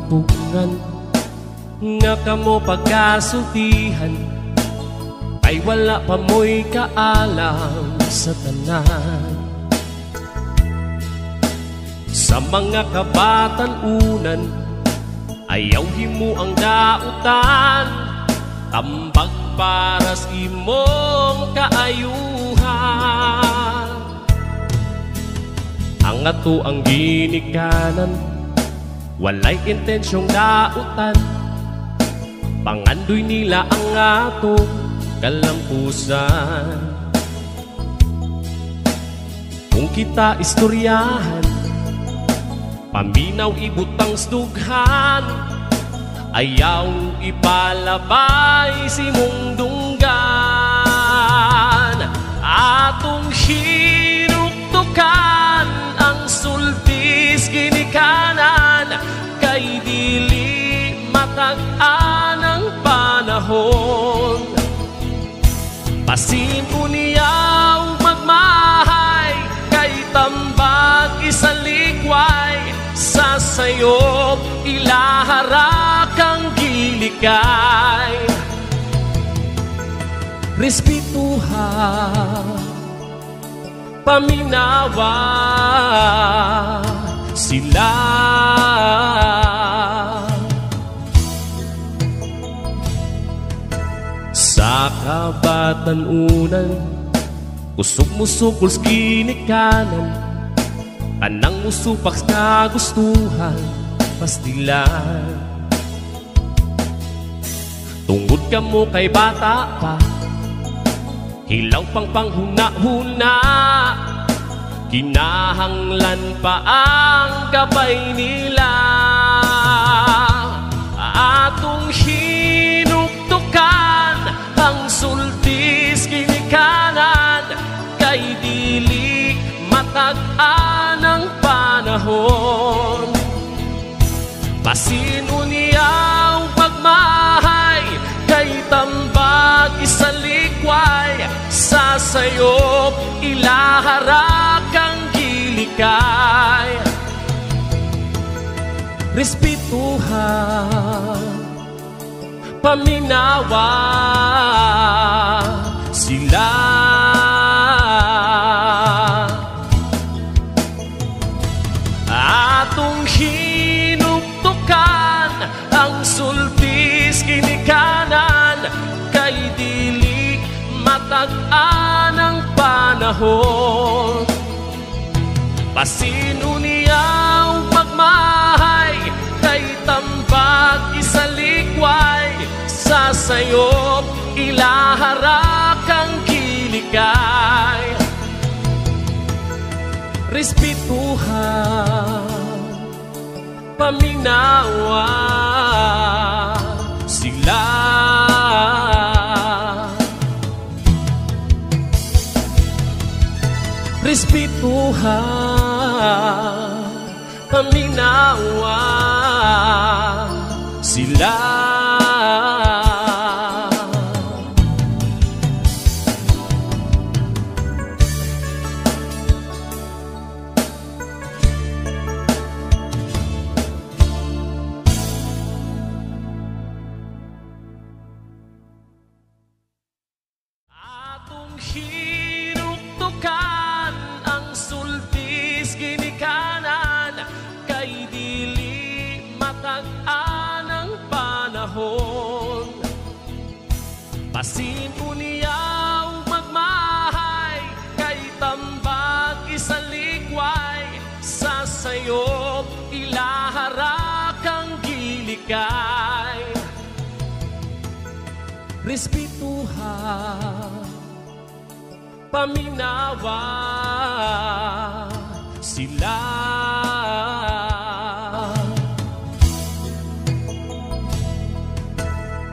pugngan nga kamo pagkasultihan, kay wala pa mo'y kaalam sa tanan. Sa mga kabatan-unan, ayaw himo ang dautan, tambag para sa imong kaayuhan. Ang ato ang ginikanan, walay intensyong dautan, pangandoy nila ang atong kalampusan. Kung kita istoryahan, paminaw ibutang sdughan, ayaw ipalabay si mong dunggan. Atong hinuktukan ang sultis ginikanan, kay dili matag-an ang panahon. Pasin uniyaw magmahay, kay tambag isalikway, sa sayop ilaharak ang gilikay. Respetuhan, paminawa sila. Sa kabatan-unan, kusog-musog kuls ginikanan, kanang musupak sa gustuhan, pastilan. Tungod ka mo kay bata pa, hilaw pang panghuna-huna, kinahanglan pa ang gabay nila. Atong hinuktukan ang sultis ginikanan, kay dili matag-an ang panahon. Pasin uniyaw pagmahay, kay tambag isalikway, sa sayop ilaharak ang gilikay. Respetuhan, paminawa sila. Atong hinuktukan ang sultis ginikanan, kay dili matag-an ang panahon. Pasin uniyaw magmahay, kay tambag isalikway, sa sayop ilaharak ang gilikay. Respetuhan, paminawa sila. Respetuhan, paminawa sila. Hinuktukan ang sultis ginikanan, kay dili matag-an ang panahon. Pasin uniyaw magmahay, kay tambag isalikway, sa sayop ilaharak ang gilikay. Respetuhan, paminawa sila.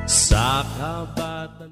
Sa kabatan